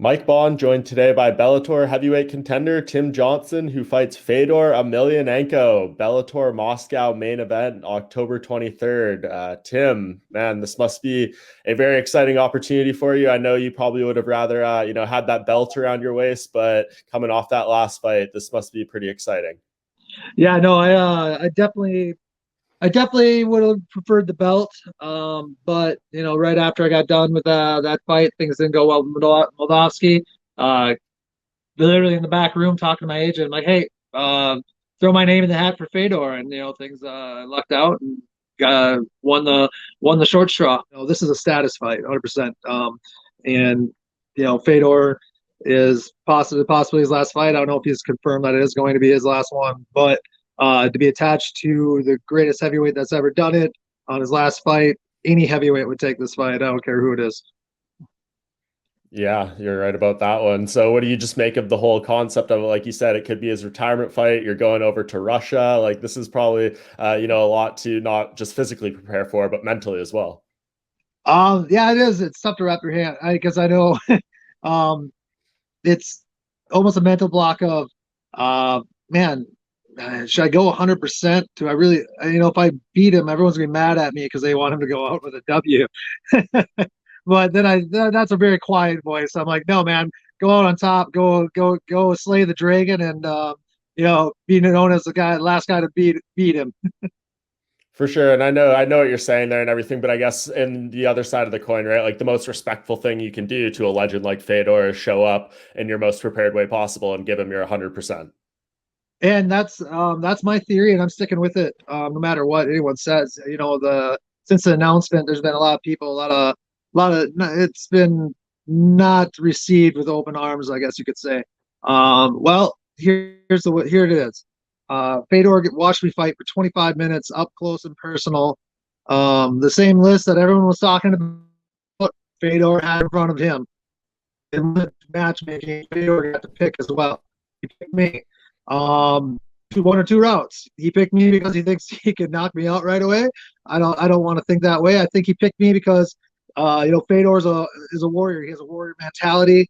Mike Bohn joined today by Bellator heavyweight contender Tim Johnson, who fights Fedor Emelianenko. Bellator Moscow main event, October 23rd. Tim, man, this must be a very exciting opportunity for you. I know you probably would have rather, had that belt around your waist, but coming off that last fight, this must be pretty exciting. Yeah, no, I definitely would have preferred the belt. But right after I got done with that fight, things didn't go well with Moldovsky. Uh, Literally in the back room talking to my agent, I'm like, hey, throw my name in the hat for Fedor, and things lucked out and won the short straw. This is a status fight, 100%. And Fedor is possibly his last fight. I don't know if he's confirmed that it is going to be his last one, but to be attached to the greatest heavyweight that's ever done it on his last fight, any heavyweight would take this fight. I don't care who it is. Yeah, you're right about that one. So, what do you just make of the whole concept of it? Like you said, it could be his retirement fight. You're going over to Russia. Like this is probably, a lot to not just physically prepare for, but mentally as well. Yeah, it is. It's tough to wrap your hand because I know um, it's almost a mental block of, man, should I go 100%? Do I really, if I beat him, everyone's gonna be mad at me because they want him to go out with a W. But then that's a very quiet voice. I'm like, no, man, go out on top, go slay the dragon, and be known as the last guy to beat him. For sure. And I know what you're saying there and everything, but I guess in the other side of the coin, right? Like the most respectful thing you can do to a legend like Fedor is show up in your most prepared way possible and give him your 100%. And that's my theory, and I'm sticking with it, no matter what anyone says. The since the announcement, there's been a lot of people, a lot of it's been not received with open arms, I guess you could say. Well, here it is. Fedor watched me fight for 25 minutes, up close and personal. The same list that everyone was talking about, Fedor had in front of him. In the matchmaking, Fedor got to pick as well. He picked me. One or two routes. He picked me because he thinks he could knock me out right away. I don't want to think that way. I think he picked me because Fedor is a warrior. He has a warrior mentality.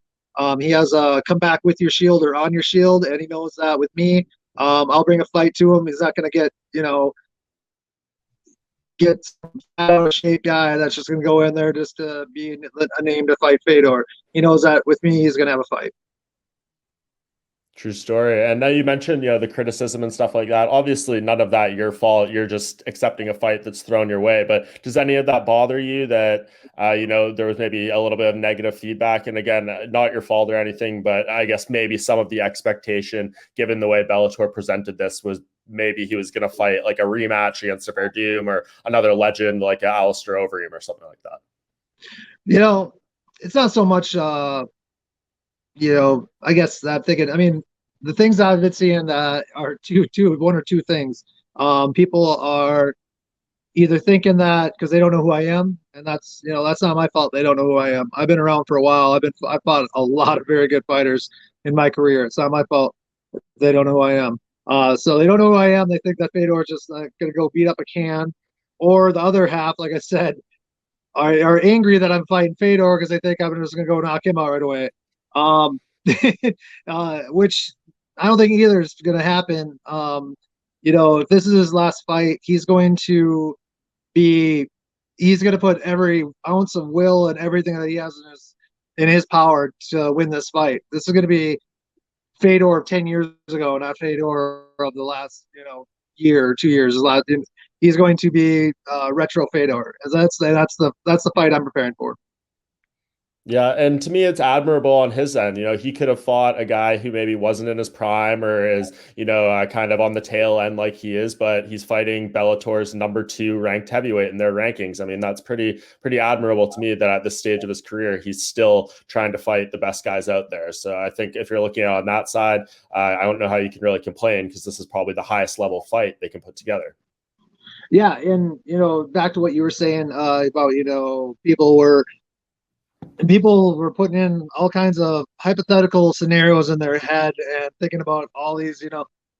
He has a come back with your shield or on your shield, and he knows that with me, I'll bring a fight to him. He's not going to get out of shape guy that's just going to go in there just to be a name to fight Fedor. He knows that with me, he's going to have a fight. True story. And now you mentioned, the criticism and stuff like that. Obviously, none of that your fault. You're just accepting a fight that's thrown your way. But does any of that bother you that, there was maybe a little bit of negative feedback? And again, not your fault or anything, but I guess maybe some of the expectation, given the way Bellator presented this, was maybe he was going to fight like a rematch against a Verdum or another legend like Alistair Overeem or something like that. It's not so much, I guess I'm thinking, I mean, the things that I've been seeing are one or two things. People are either thinking that because they don't know who I am, and that's not my fault. They don't know who I am. I've been around for a while. I fought a lot of very good fighters in my career. It's not my fault. They don't know who I am. So they don't know who I am. They think that Fedor is just going to go beat up a can, or the other half, like I said, are angry that I'm fighting Fedor because they think I'm just going to go knock him out right away. Um, which I don't think either is going to happen. If this is his last fight, he's going to put every ounce of will and everything that he has in his power to win this fight. This is going to be Fedor of 10 years ago, not Fedor of the last, year or 2 years. He's going to be retro Fedor. That's the fight I'm preparing for. Yeah, and to me, it's admirable on his end. He could have fought a guy who maybe wasn't in his prime or is, kind of on the tail end like he is, but he's fighting Bellator's number 2 ranked heavyweight in their rankings. I mean, that's pretty admirable to me that at this stage of his career, he's still trying to fight the best guys out there. So I think if you're looking at on that side, I don't know how you can really complain because this is probably the highest level fight they can put together. Yeah, and back to what you were saying about people were putting in all kinds of hypothetical scenarios in their head and thinking about all these.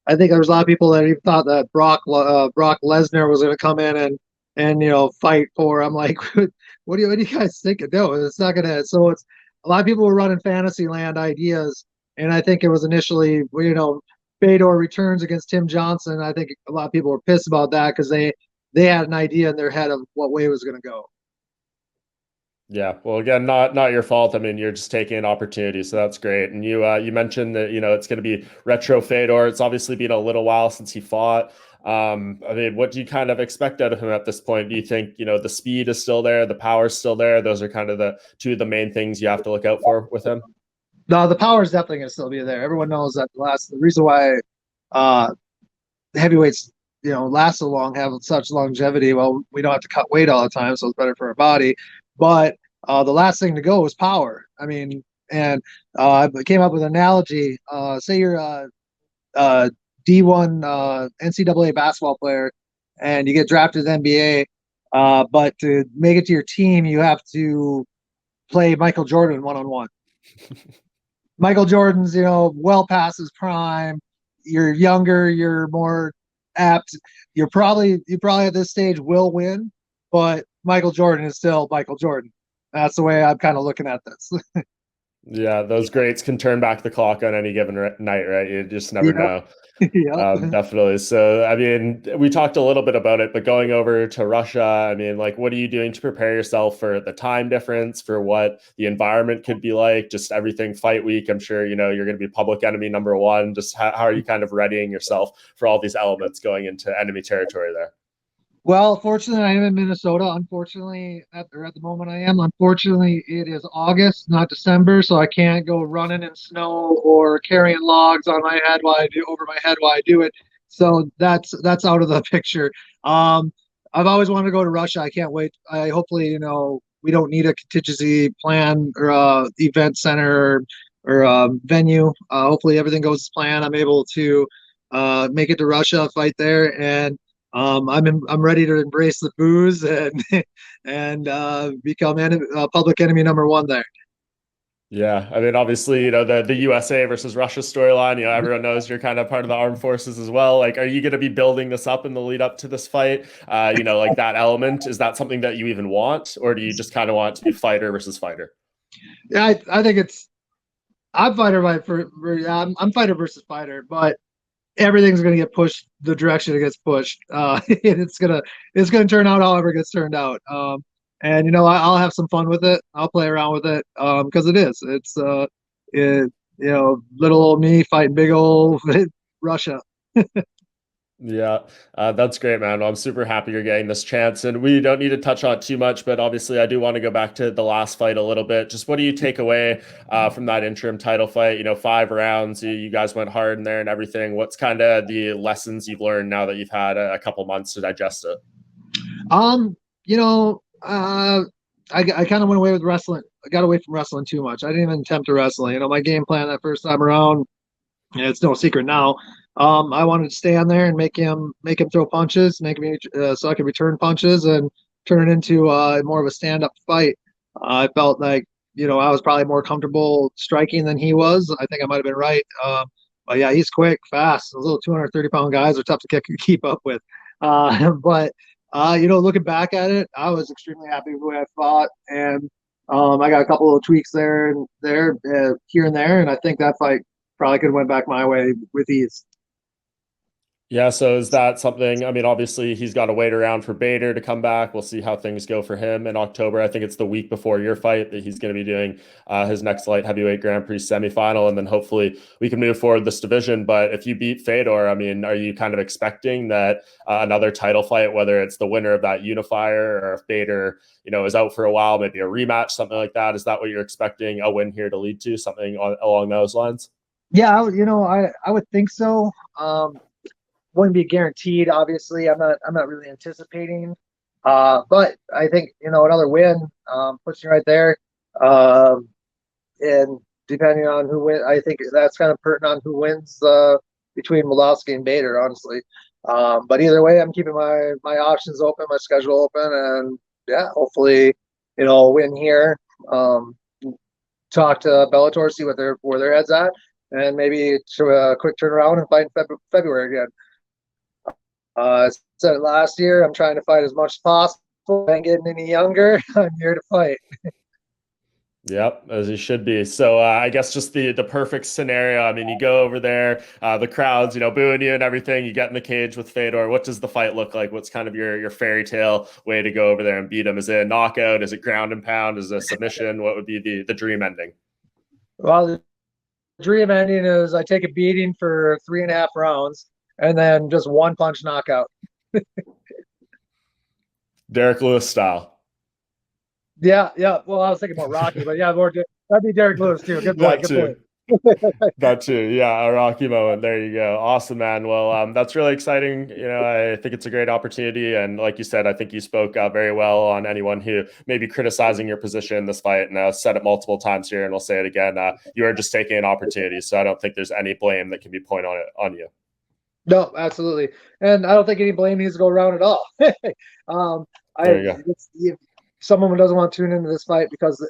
I think there was a lot of people that even thought that Brock Lesnar was going to come in and fight for. I'm like, what do you guys think? No, it's not gonna. So a lot of people were running Fantasyland ideas, and I think it was initially, Fedor returns against Tim Johnson. I think a lot of people were pissed about that because they had an idea in their head of what way it was going to go. Yeah, well, again, not your fault. I mean, you're just taking an opportunity, so that's great. And you mentioned that it's going to be retro Fedor. It's obviously been a little while since he fought. I mean, what do you kind of expect out of him at this point? Do you think the speed is still there, the power is still there? Those are kind of the two of the main things you have to look out for with him. No, the power is definitely going to still be there. Everyone knows that the reason why uh, heavyweights last so long, have such longevity. Well, we don't have to cut weight all the time, so it's better for our body. But the last thing to go is power. I mean, and I came up with an analogy. Say you're a D1 NCAA basketball player, and you get drafted to the NBA. But to make it to your team, you have to play Michael Jordan one on one. Michael Jordan's, well past his prime. You're younger, you're more apt. You probably at this stage will win, but Michael Jordan is still Michael Jordan. That's the way I'm kind of looking at this. Yeah, those greats can turn back the clock on any given night, right? You just never Yeah, know. yeah. Definitely. So, I mean, we talked a little bit about it, but going over to Russia, I mean, like, what are you doing to prepare yourself for the time difference, for what the environment could be like, just everything fight week? I'm sure, you're going to be public enemy number one. Just how are you kind of readying yourself for all these elements going into enemy territory there? Well, fortunately, I am in Minnesota. Unfortunately, at the moment I am. Unfortunately, it is August, not December, so I can't go running in snow or carrying logs on my head while I do over my head while I do it. So that's out of the picture. Um, I've always wanted to go to Russia. I can't wait. I hopefully, we don't need a contingency plan or event center or venue. Hopefully, everything goes as planned. I'm able to make it to Russia, fight there, and I'm ready to embrace the booze and and become public enemy number one there. Yeah, I mean, obviously, the USA versus Russia storyline. Everyone knows you're kind of part of the armed forces as well. Like, are you going to be building this up in the lead up to this fight? Like that element, is that something that you even want, or do you just kind of want it to be fighter versus fighter? Yeah, I think I'm fighter I'm fighter versus fighter, but everything's going to get pushed the direction it gets pushed. And it's gonna turn out however it gets turned out. And I'll have some fun with it. I'll play around with it because little old me fighting big old Russia. Yeah, that's great, man. Well, I'm super happy you're getting this chance, and we don't need to touch on it too much, but obviously, I do want to go back to the last fight a little bit. Just what do you take away from that interim title fight? 5 rounds, you guys went hard in there and everything. What's kind of the lessons you've learned now that you've had a couple months to digest it? Um, you know, I kind of went away with wrestling. I got away from wrestling too much. I didn't even attempt to wrestle. My game plan that first time around, and it's no secret now. I wanted to stay on there and make him throw punches, make me so I could return punches and turn it into more of a stand up fight. I felt like I was probably more comfortable striking than he was. I think I might have been right. But yeah, he's quick, fast. Those little 230-pound guys are tough to keep up with. But looking back at it, I was extremely happy with the way I fought, and I got a couple of tweaks there and there, here and there, and I think that fight probably could have went back my way with ease. Yeah, so is that something? I mean, obviously, he's got to wait around for Bader to come back. We'll see how things go for him in October. I think it's the week before your fight that he's going to be doing his next light heavyweight Grand Prix semifinal, and then hopefully we can move forward this division. But if you beat Fedor, I mean, are you kind of expecting that another title fight, whether it's the winner of that unifier or if Bader, is out for a while, maybe a rematch, something like that? Is that what you're expecting a win here to lead to, something along those lines? Yeah, I would think so. Wouldn't be guaranteed. Obviously, I'm not really anticipating. But I think another win puts you right there. Um, and depending on who wins, I think that's kind of pertinent on who wins between Molowski and Bader, honestly. But either way, I'm keeping my options open, my schedule open, and yeah, hopefully, win here. Um, Talk to Bellator, see where their heads at, and maybe to a quick turnaround and fight in February again. I said it last year. I'm trying to fight as much as possible. I ain't getting any younger. I'm here to fight. Yep, as he should be. So I guess just the perfect scenario. I mean, you go over there, the crowds, booing you and everything. You get in the cage with Fedor. What does the fight look like? What's kind of your fairy tale way to go over there and beat him? Is it a knockout? Is it ground and pound? Is it a submission? What would be the dream ending? Well, the dream ending is I take a beating for 3.5 rounds and then just one punch knockout. Derek Lewis style. Yeah, yeah. Well, I was thinking more Rocky, but yeah, that'd be Derek Lewis too. Good point. That Good too. point. That too. Yeah, a Rocky moment. There you go. Awesome, man. Well, that's really exciting. I think it's a great opportunity. And like you said, I think you spoke very well on anyone who may be criticizing your position in this fight. And I've said it multiple times here, and we'll say it again. You are just taking an opportunity. So I don't think there's any blame that can be pointed on you. No, absolutely, and I don't think any blame needs to go around at all. um, I There you go. if someone doesn't want to tune into this fight because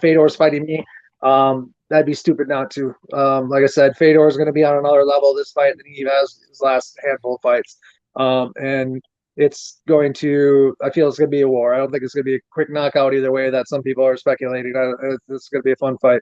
Fedor's fighting me, that'd be stupid not to. Like I said, Fedor is going to be on another level this fight than he has his last handful of fights, and it's going to. I feel it's going to be a war. I don't think it's going to be a quick knockout either way that some people are speculating. It's going to be a fun fight.